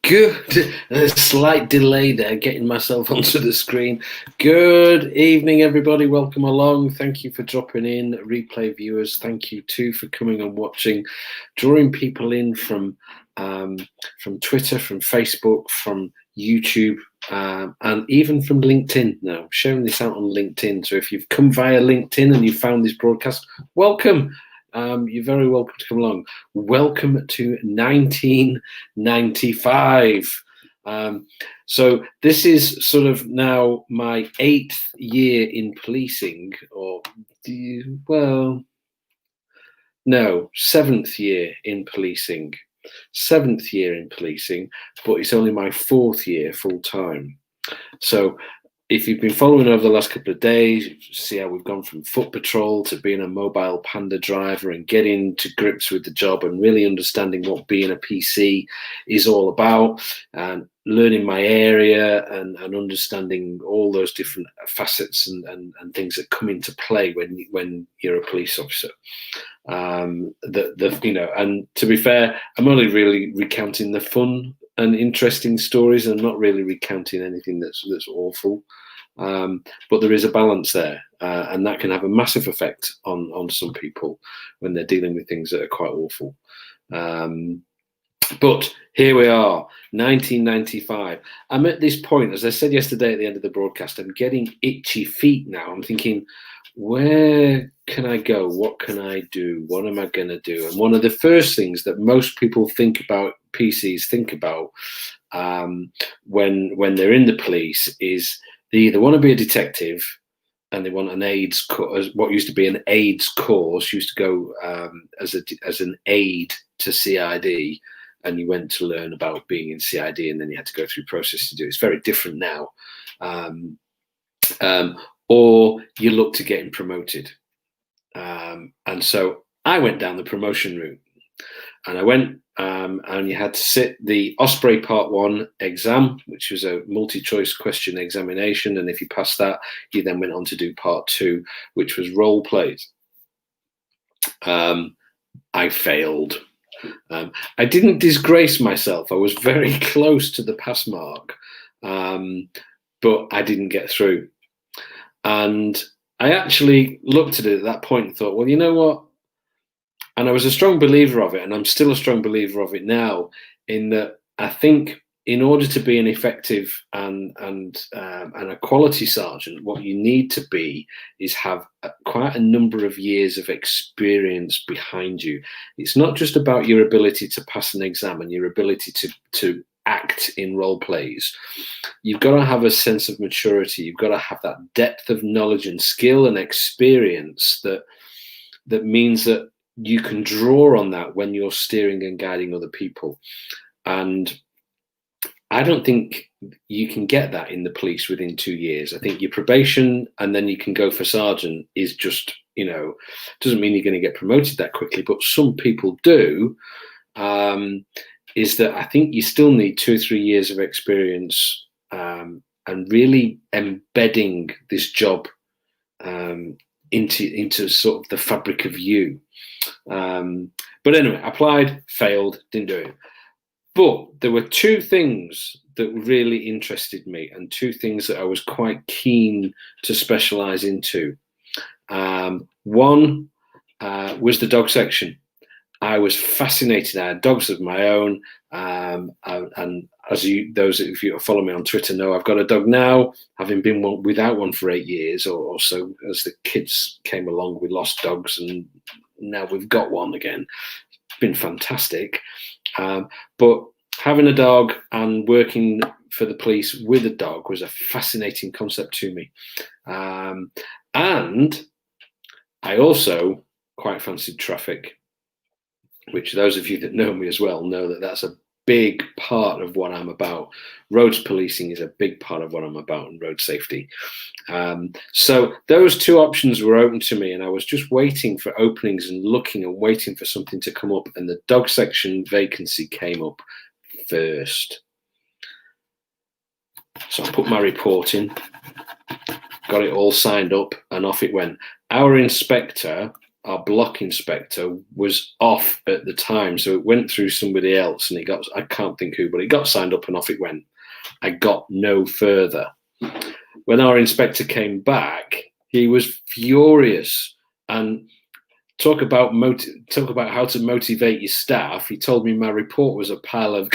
Good. A slight delay there, getting myself onto the screen. Good evening, everybody. Welcome along. Thank you for dropping in, replay viewers. Thank you too for coming and watching, drawing people in from Twitter, from Facebook, from YouTube, and even from LinkedIn. Now, I'm sharing this out on LinkedIn. So if you've come via LinkedIn and you found this broadcast, welcome. You're very welcome to come along. Welcome to 1995. So this is sort of now my 8th year in policing, or well, no, 7th year in policing. 7th year in policing, but it's only my 4th year full time. So if you've been following over the last couple of days, you see how we've gone from foot patrol to being a mobile Panda driver and getting to grips with the job and really understanding what being a PC is all about, and learning my area and understanding all those different facets and things that come into play when you're a police officer. And to be fair, I'm only really recounting the fun and interesting stories, and not really recounting anything that's awful. But there is a balance there, and that can have a massive effect on some people when they're dealing with things that are quite awful. But here we are, 1995. I'm at this point, as I said yesterday at the end of the broadcast, I'm getting itchy feet now. I'm thinking, where can I go? What can I do? What am I going to do? And one of the first things that most people think about, PCs think about, when they're in the police, is they either want to be a detective and they want an AIDS course. What used to be an AIDS course used to go as an aid to CID, and you went to learn about being in CID, and then you had to go through process to do it. It's very different now. Or you look to getting promoted. And so I went down the promotion route, and I went and you had to sit the Osprey Part 1 exam, which was a multi-choice question examination. And if you passed that, you then went on to do Part 2, which was role plays. I failed. I didn't disgrace myself. I was very close to the pass mark, but I didn't get through. And I actually looked at it at that point and thought, well, you know what? And I was a strong believer of it, and I'm still a strong believer of it now, in that I think in order to be an effective and a quality sergeant, what you need to be is have quite a number of years of experience behind you. It's not just about your ability to pass an exam and your ability to act in role plays. You've got to have a sense of maturity. You've got to have that depth of knowledge and skill and experience that means that you can draw on that when you're steering and guiding other people. And I don't think you can get that in the police within 2 years. I think your probation and then you can go for sergeant is just, doesn't mean you're going to get promoted that quickly, but some people do. Is that I think you still need 2 or 3 years of experience and really embedding this job into sort of the fabric of you. But anyway, applied, failed, didn't do it. But there were 2 things that really interested me, and 2 things that I was quite keen to specialize into. One was the dog section. I was fascinated. I had dogs of my own, and as those of you who follow me on Twitter know, I've got a dog now, having been without one for 8 years or so. As the kids came along, we lost dogs, and now we've got one again. It's been fantastic. But having a dog and working for the police with a dog was a fascinating concept to me. And I also quite fancied traffic, which those of you that know me as well know that that's a big part of what I'm about. Roads policing is a big part of what I'm about, and road safety. So those 2 options were open to me, and I was just waiting for openings and looking and waiting for something to come up, and the dog section vacancy came up first. So I put my report in, got it all signed up, and off it went. Our inspector our block inspector was off at the time, so it went through somebody else, and I can't think who, but it got signed up and off it went. I got no further. When our inspector came back, he was furious, and talk about how to motivate your staff. He told me my report was a pile of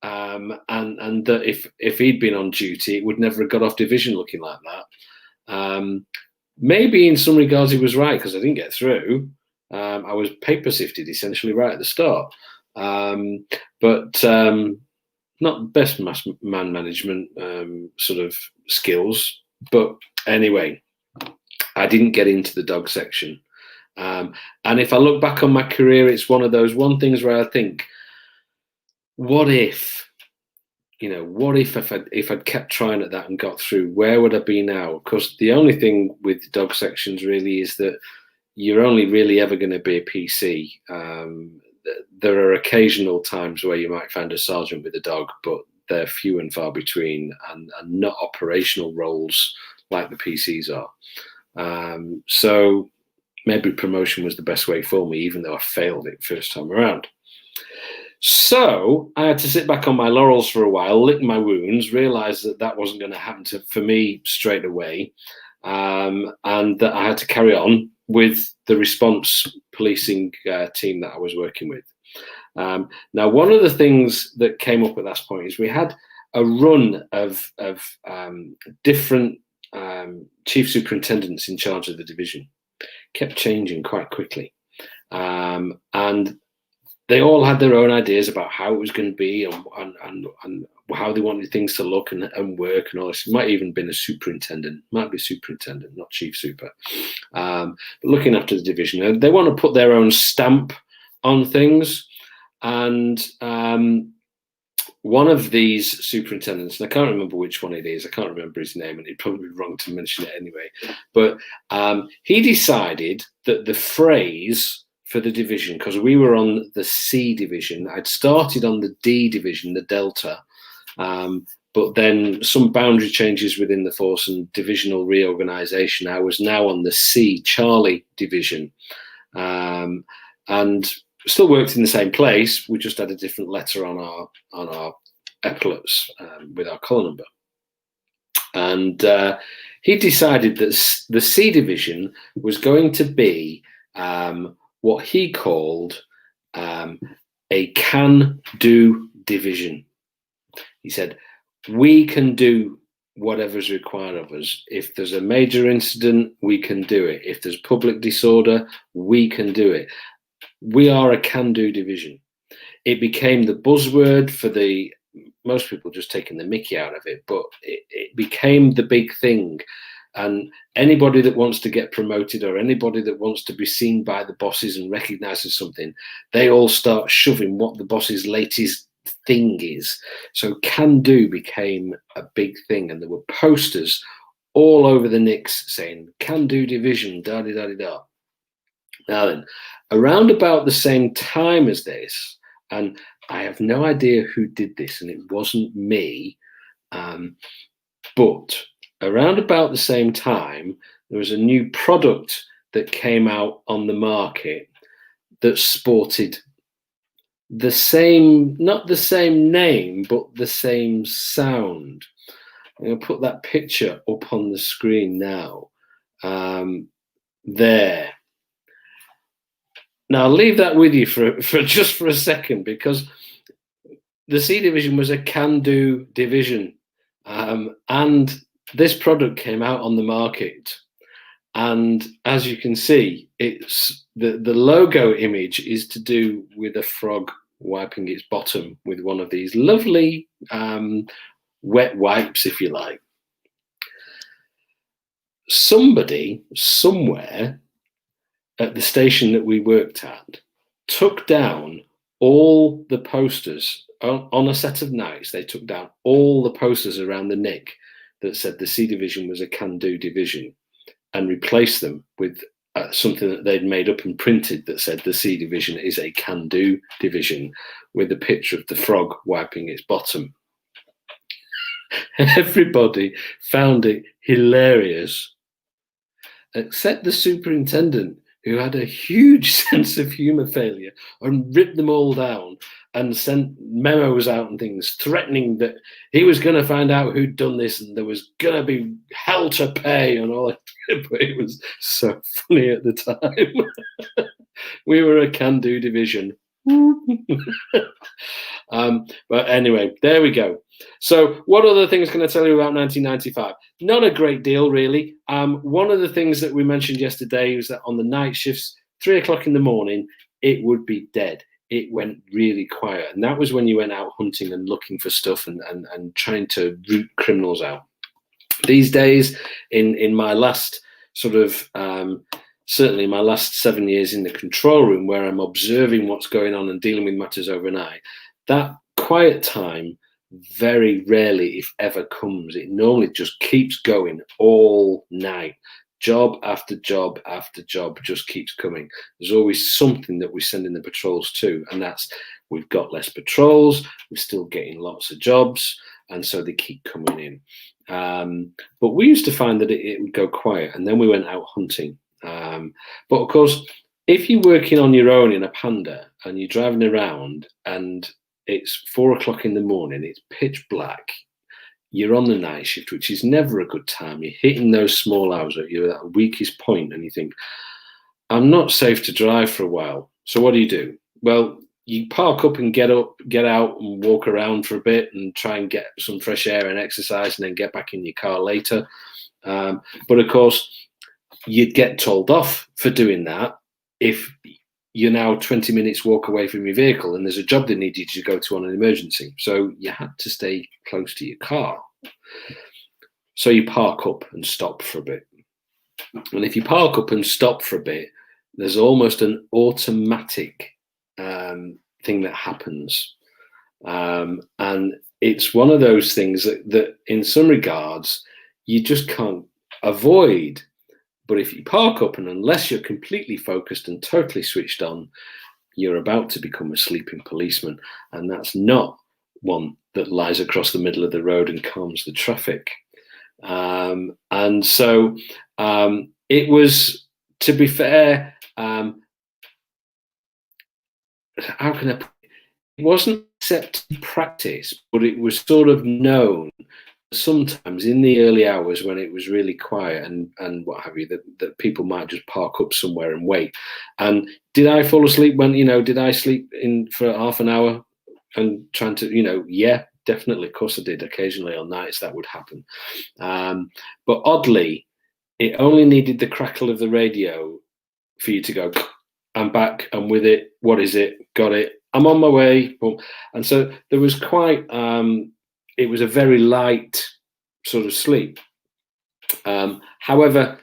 and that if he'd been on duty, it would never have got off division looking like that. Maybe in some regards he was right, because I didn't get through. I was paper sifted essentially right at the start. But not best man management sort of skills. But anyway, I didn't get into the dog section. And if I look back on my career, it's one of those things where I think, what if, what if I'd kept trying at that and got through, where would I be now? Because the only thing with dog sections really is that you're only really ever going to be a PC. There are occasional times where you might find a sergeant with a dog, but they're few and far between, and not operational roles like the PCs are. So maybe promotion was the best way for me, even though I failed it first time around. So I had to sit back on my laurels for a while, lick my wounds, realize that wasn't going to happen for me straight away, and that I had to carry on with the response policing team that I was working with. Now, one of the things that came up at that point is we had a run of different chief superintendents in charge of the division. Kept changing quite quickly, and they all had their own ideas about how it was going to be and how they wanted things to look and work and all this. It might even been a superintendent, not chief super, but looking after the division. They want to put their own stamp on things, and one of these superintendents, and I can't remember which one it is, I can't remember his name, and it'd probably be wrong to mention it anyway, but he decided that the phrase for the division, because we were on the C division, I'd started on the D division, the Delta, but then some boundary changes within the force and divisional reorganisation. I was now on the C Charlie division, and still worked in the same place. We just had a different letter on our epaulets with our collar number. And he decided that the C division was going to be what he called a can-do division. He said, we can do whatever's required of us. If there's a major incident, we can do it. If there's public disorder, we can do it. We are a can-do division. It became the buzzword for most people just taking the mickey out of it, but it became the big thing. And anybody that wants to get promoted, or anybody that wants to be seen by the bosses and recognized as something, they all start shoving what the boss's latest thing is. So can do became a big thing, and there were posters all over the Knicks saying can do division, da da da da. Now then, around about the same time as this, and I have no idea who did this, and it wasn't me, but around about the same time, there was a new product that came out on the market that sported the same, not the same name, but the same sound. I'm going to put that picture up on the screen now. There. Now, I'll leave that with you for just for a second, because the C division was a can-do division, and this product came out on the market, and as you can see, it's the logo image is to do with a frog wiping its bottom with one of these lovely wet wipes, if you like. Somebody somewhere at the station that we worked at took down all the posters on a set of nights. They took down all the posters around the Nick that said the C division was a can-do division, and replaced them with something that they'd made up and printed that said the C division is a can-do division, with a picture of the frog wiping its bottom. Everybody found it hilarious, except the superintendent, who had a huge sense of humour failure and ripped them all down and sent memos out and things threatening that he was going to find out who'd done this and there was going to be hell to pay and all that. But it was so funny at the time. We were a can-do division. But anyway, there we go. So what other things can I tell you about 1995? Not a great deal, really. One of the things that we mentioned yesterday was that on the night shifts, 3 o'clock in the morning, it would be dead. It went really quiet. And that was when you went out hunting and looking for stuff and trying to root criminals out. These days, in my last sort of, certainly my last 7 years in the control room where I'm observing what's going on and dealing with matters overnight, that quiet time very rarely, if ever, comes. It normally just keeps going all night. Job after job after job just keeps coming. There's always something that we send in the patrols to, and that's we've got less patrols, we're still getting lots of jobs, and so they keep coming in. But we used to find that it would go quiet, and then we went out hunting. But of course, if you're working on your own in a Panda and you're driving around and it's 4 o'clock in the morning, it's pitch black, you're on the night shift, which is never a good time. You're hitting those small hours at your weakest point, and you think, I'm not safe to drive for a while. So what do? Well, you park up and get out and walk around for a bit and try and get some fresh air and exercise and then get back in your car later. But of course, you'd get told off for doing that if you're now 20 minutes walk away from your vehicle and there's a job that needed you to go to on an emergency. So you had to stay close to your car. So you park up and stop for a bit. And if you park up and stop for a bit, there's almost an automatic thing that happens. And it's one of those things that in some regards, you just can't avoid. But if you park up and unless you're completely focused and totally switched on, you're about to become a sleeping policeman. And that's not one that lies across the middle of the road and calms the traffic. And so it was, to be fair, how can I put it? It wasn't accepted practice, but it was sort of known sometimes in the early hours when it was really quiet and what have you, that people might just park up somewhere and wait. And did I fall asleep when, did I sleep in for half an hour and trying to, yeah, definitely. Of course I did. Occasionally on nights that would happen. But oddly, it only needed the crackle of the radio for you to go, I'm back, I'm with it. What is it? Got it. I'm on my way. And so there was quite, it was a very light sort of sleep. However,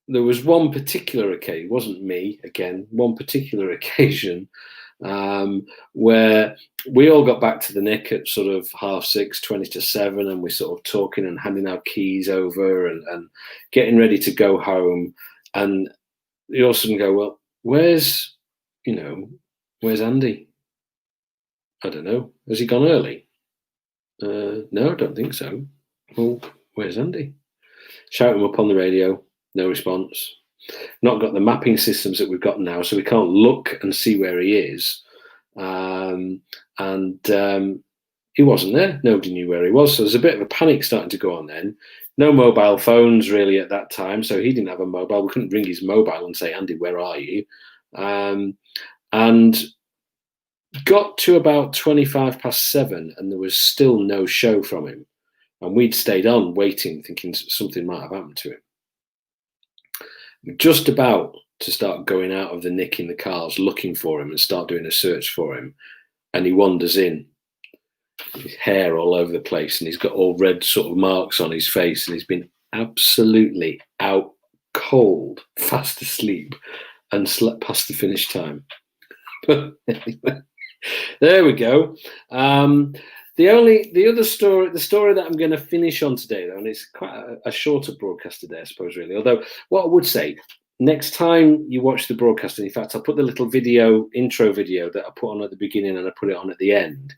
there was one particular occasion, it wasn't me, again, one particular occasion where we all got back to the nick at sort of 6:30, 20 to 7, and we're sort of talking and handing our keys over and getting ready to go home. And you all of a sudden go, well, where's Andy? I don't know. Has he gone early? No, I don't think so. Well, where's Andy? Shout him up on the radio. No response. Not got the mapping systems that we've got now, so we can't look and see where he is. And he wasn't there. Nobody knew where he was. So there's a bit of a panic starting to go on then. No mobile phones really at that time, so he didn't have a mobile. We couldn't ring his mobile and say, Andy, where are you? And got to about 7:25, and there was still no show from him. And we'd stayed on waiting, thinking something might have happened to him. Just about to start going out of the nick in the cars, looking for him and start doing a search for him. And he wanders in, his hair all over the place, and he's got all red sort of marks on his face, and he's been absolutely out cold, fast asleep, and slept past the finish time. But anyway, there we go. The other story, the story that I'm going to finish on today, though, and it's quite a shorter broadcast today, I suppose, really. Although what I would say, next time you watch the broadcast, and in fact, I'll put the little intro video that I put on at the beginning and I put it on at the end,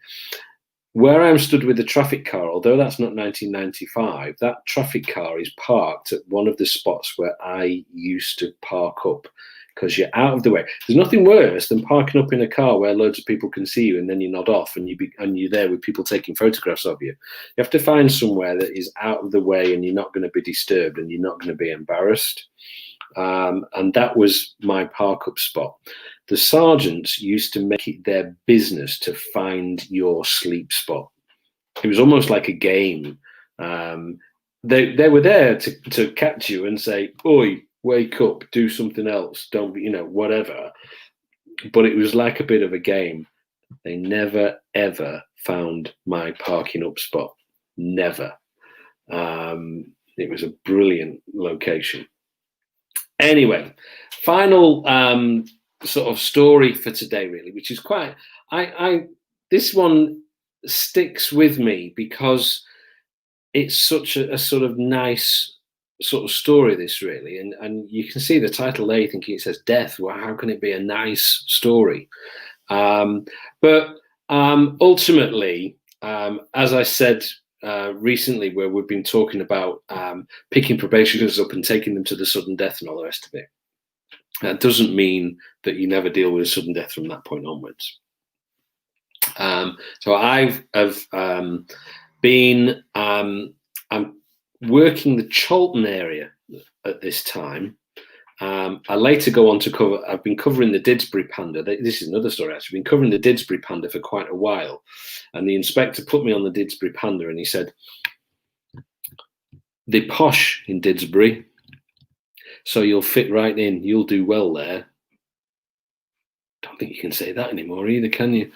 where I'm stood with the traffic car, although that's not 1995, that traffic car is parked at one of the spots where I used to park up because you're out of the way. There's nothing worse than parking up in a car where loads of people can see you, and then you nod off, and you're there with people taking photographs of you. You have to find somewhere that is out of the way, and you're not going to be disturbed, and you're not going to be embarrassed. And that was my park up spot. The sergeants used to make it their business to find your sleep spot. It was almost like a game. They were there to catch you and say, "Oi, wake up, do something else, don't be, whatever." But it was like a bit of a game. They never ever found my parking up spot. Never. It was a brilliant location. Anyway, final sort of story for today, really, which is quite. This one sticks with me because it's such a sort of nice sort of story, this really, and you can see the title there, thinking it says death. Well, how can it be a nice story? But ultimately, as I said recently, where we've been talking about picking probationers up and taking them to the sudden death and all the rest of it, that doesn't mean that you never deal with a sudden death from that point onwards. So I've been I'm working the Cholton area at this time. I later go on to cover. I've been covering the Didsbury Panda. This is another story. Actually, I've been covering the Didsbury Panda for quite a while, and the inspector put me on the Didsbury Panda, and he said, "They're posh in Didsbury, so you'll fit right in. You'll do well there." Don't think you can say that anymore either, can you?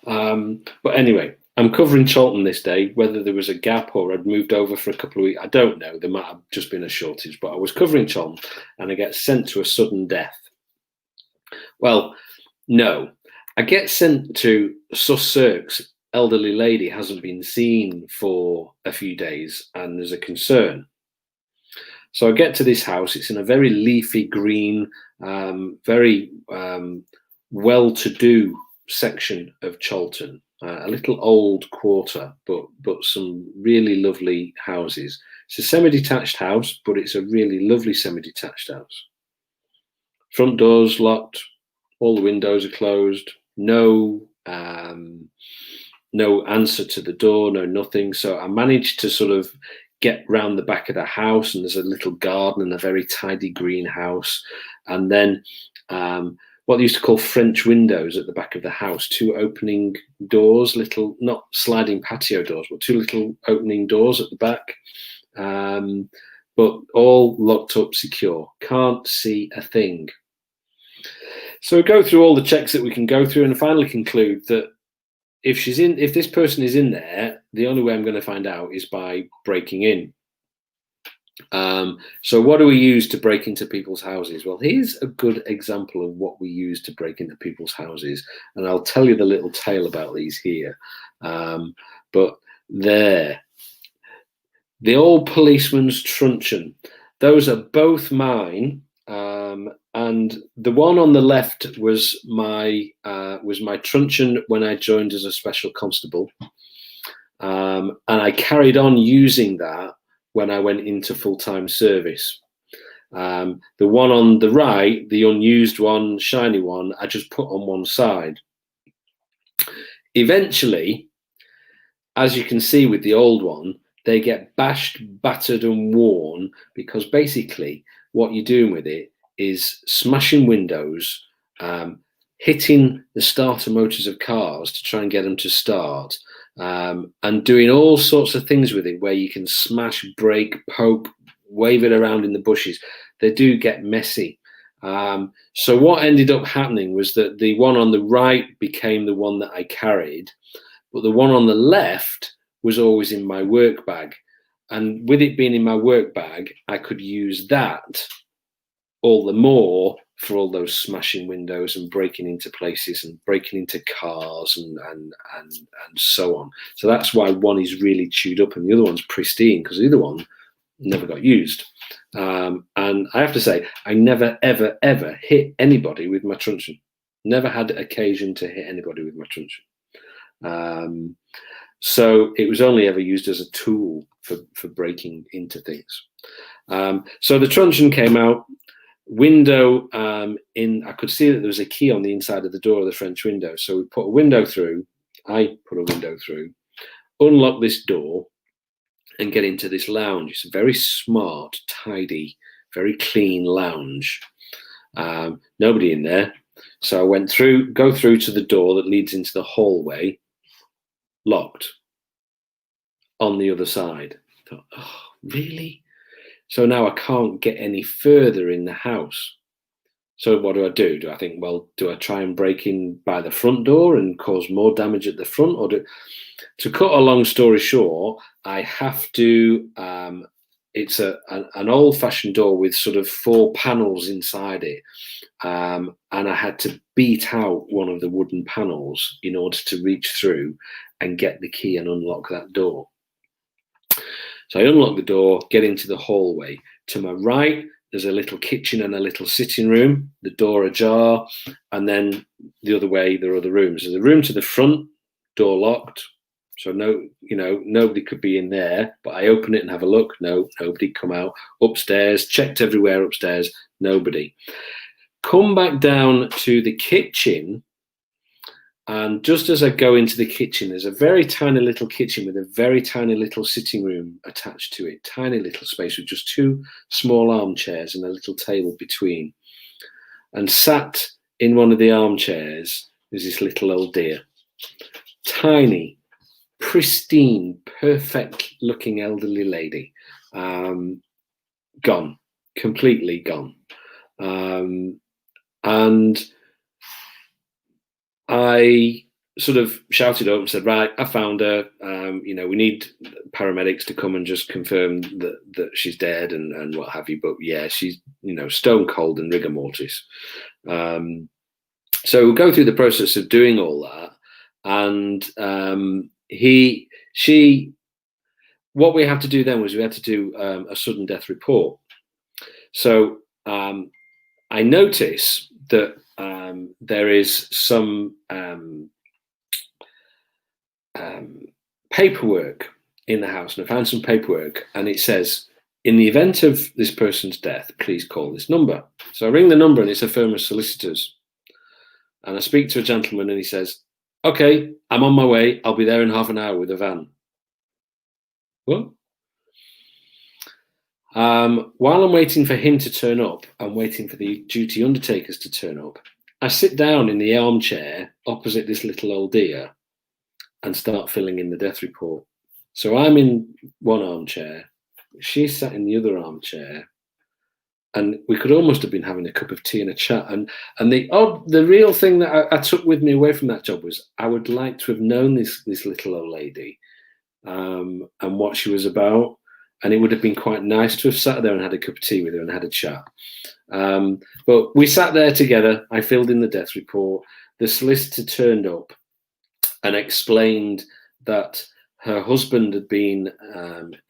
But anyway, I'm covering Cholton this day. Whether there was a gap or I'd moved over for a couple of weeks, I don't know. There might have just been a shortage, but I was covering Cholton, and I get sent to a sudden death. Well, no, I get sent to Sussex. Elderly lady hasn't been seen for a few days, and there's a concern. So I get to this house. It's in a very leafy green, very well-to-do section of Cholton. A little old quarter, but some really lovely houses. It's a semi-detached house, but it's a really lovely semi-detached house. Front door's locked, all the windows are closed, no answer to the door, no nothing. So I managed to sort of get round the back of the house, and there's a little garden and a very tidy greenhouse, and then what they used to call French windows at the back of the house, two opening doors, little, not sliding patio doors, but two little opening doors at the back, but all locked up, secure. Can't see a thing. So we go through all the checks that we can go through, and finally conclude that if this person is in there, the only way I'm going to find out is by breaking in. So what do we use to break into people's houses? Well, here's a good example of what we use to break into people's houses, and I'll tell you the little tale about these here. But there, the old policeman's truncheon. Those are both mine, and the one on the left was my truncheon when I joined as a special constable, and I carried on using that when I went into full-time service. The one on the right, the unused one, shiny one, I just put on one side. Eventually, as you can see with the old one, they get bashed, battered and worn, because basically what you're doing with it is smashing windows, hitting the starter motors of cars to try and get them to start, and doing all sorts of things with it, where you can smash, break, poke, wave it around in the bushes. They do get messy. So what ended up happening was that the one on the right became the one that I carried, but the one on the left was always in my work bag. And with it being in my work bag, I could use that all the more for all those smashing windows and breaking into places and breaking into cars and so on. So that's why one is really chewed up and the other one's pristine, because the other one never got used. And I have to say, I never, ever, ever hit anybody with my truncheon. Never had occasion to hit anybody with my truncheon. So it was only ever used as a tool for breaking into things. So the truncheon came out. window I could see that there was a key on the inside of the door of the French window. So we put a window through. I put a window through, unlock this door, and get into this lounge. It's a very smart, tidy, very clean lounge. Nobody in there. So I go through to the door that leads into the hallway, locked on the other side. I thought, oh, really? So now I can't get any further in the house. So what do? Do I think, well, do I try and break in by the front door and cause more damage at the front? Or to cut a long story short, I have to, it's an old-fashioned door with sort of 4 panels inside it. And I had to beat out one of the wooden panels in order to reach through and get the key and unlock that door. So I unlock the door, get into the hallway. To my right, there's a little kitchen and a little sitting room, the door ajar, and then the other way, there are other rooms. There's a room to the front, door locked. So nobody could be in there, but I open it and have a look. No, nobody come out. Upstairs, checked everywhere upstairs, nobody. Come back down to the kitchen, and just as I go into the kitchen, there's a very tiny little kitchen with a very tiny little sitting room attached to it. Tiny little space with just 2 small armchairs and a little table between. And sat in one of the armchairs was this little old dear. Tiny, pristine, perfect looking elderly lady. Gone, completely gone. And I sort of shouted up and said, right, I found her. We need paramedics to come and just confirm that she's dead and what have you. But yeah, she's, stone cold and rigor mortis. So we'll go through the process of doing all that. And what we had to do then was we had to do a sudden death report. So I notice that there is some paperwork in the house, and I found some paperwork, and it says, in the event of this person's death, please call this number. So I ring the number, and it's a firm of solicitors. And I speak to a gentleman, and he says, okay, I'm on my way. I'll be there in half an hour with a van. What? While I'm waiting for him to turn up, I'm waiting for the duty undertakers to turn up. I sit down in the armchair opposite this little old dear and start filling in the death report. So I'm in one armchair, she's sat in the other armchair, and we could almost have been having a cup of tea and a chat. And the real thing that I took with me away from that job was I would like to have known this little old lady and what she was about. And it would have been quite nice to have sat there and had a cup of tea with her and had a chat. But we sat there together. I filled in the death report. The solicitor turned up and explained that her husband had been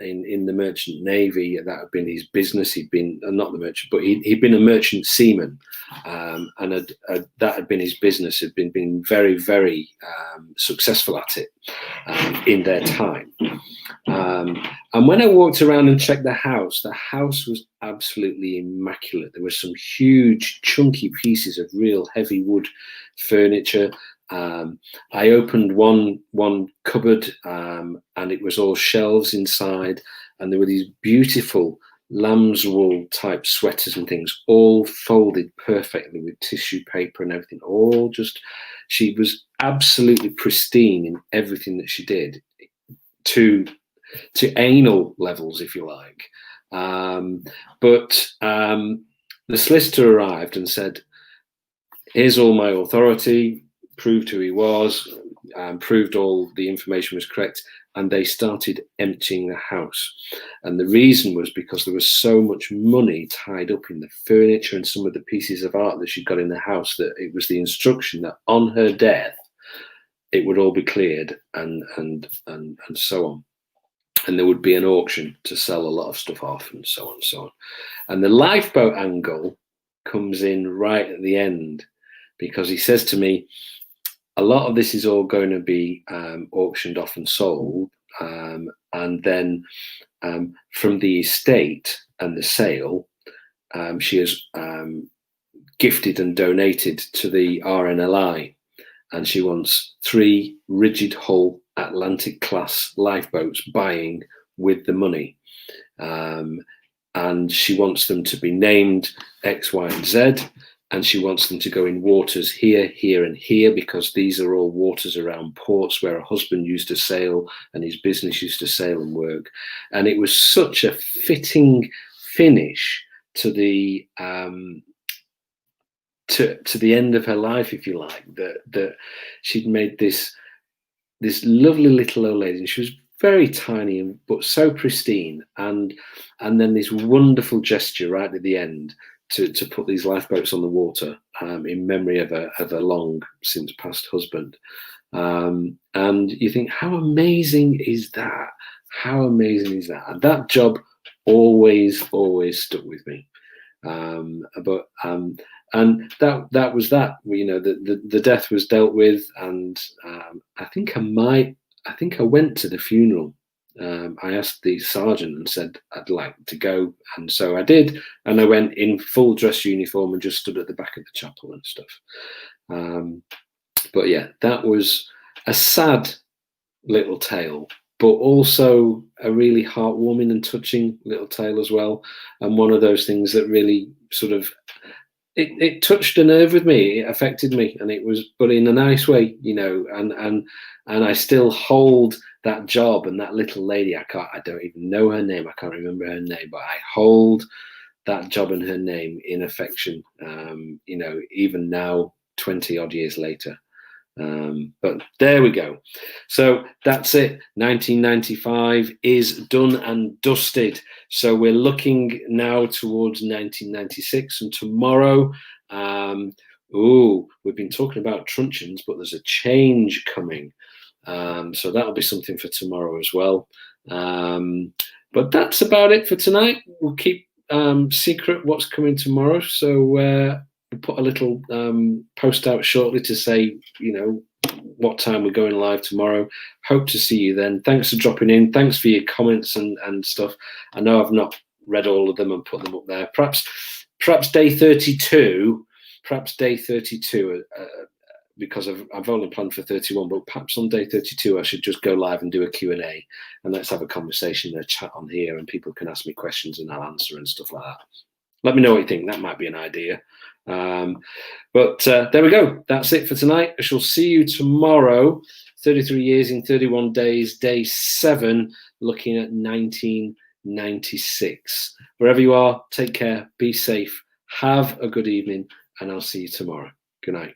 in the merchant navy. That had been his business. He'd been not the merchant, but he'd been a merchant seaman, and that had been his business. Had been very, very successful at it in their time. And when I walked around and checked the house was absolutely immaculate. There were some huge, chunky pieces of real heavy wood furniture. I opened one cupboard, and it was all shelves inside, and there were these beautiful lamb's wool type sweaters and things, all folded perfectly with tissue paper and everything. She was absolutely pristine in everything that she did, to anal levels, if you like. But the solicitor arrived and said, here's all my authority, proved who he was, proved all the information was correct, and they started emptying the house. And the reason was because there was so much money tied up in the furniture and some of the pieces of art that she'd got in the house, that it was the instruction that on her death it would all be cleared and so on. And there would be an auction to sell a lot of stuff off and so on and so on. And the lifeboat angle comes in right at the end, because he says to me, a lot of this is all going to be auctioned off and sold. And then from the estate and the sale, she has gifted and donated to the RNLI, and she wants 3 rigid hull Atlantic class lifeboats buying with the money. And she wants them to be named X, Y, and Z, and she wants them to go in waters here, here, and here, because these are all waters around ports where her husband used to sail and his business used to sail and work. And it was such a fitting finish to the to the end of her life, if you like, that she'd made this lovely little old lady, and she was very tiny but so pristine, and then this wonderful gesture right at the end to put these lifeboats on the water in memory of a long since passed husband. And you think, how amazing is that? How amazing is that? And that job always stuck with me. And that was that. You know, the death was dealt with, and I think I went to the funeral. I asked the sergeant and said I'd like to go, and so I did, and I went in full dress uniform and just stood at the back of the chapel and stuff. But yeah, that was a sad little tale, but also a really heartwarming and touching little tale as well, and one of those things that really sort of it touched a nerve with me. It affected me, and it was, but in a nice way, you know. And I still hold that job and that little lady. I don't even know her name. I can't remember her name, but I hold that job and her name in affection. You know, even now, 20 odd years later. But there we go. So that's it. 1995 is done and dusted. So we're looking now towards 1996, and tomorrow, we've been talking about truncheons, but there's a change coming. So that'll be something for tomorrow as well. But that's about it for tonight. We'll keep secret what's coming tomorrow. So we'll put a little post out shortly to say, you know, what time we're going live tomorrow. Hope to see you then. Thanks for dropping in. Thanks for your comments and stuff. I know I've not read all of them and put them up there. Perhaps day 32. Perhaps day 32. Because I've only planned for 31, but perhaps on day 32 I should just go live and do a Q&A, and let's have a conversation, a chat on here, and people can ask me questions and I'll answer and stuff like that. Let me know what you think. That might be an idea. But there we go. That's it for tonight. I shall see you tomorrow. 33 years in 31 days, day 7, looking at 1996. Wherever you are, take care, be safe, have a good evening, and I'll see you tomorrow. Good night.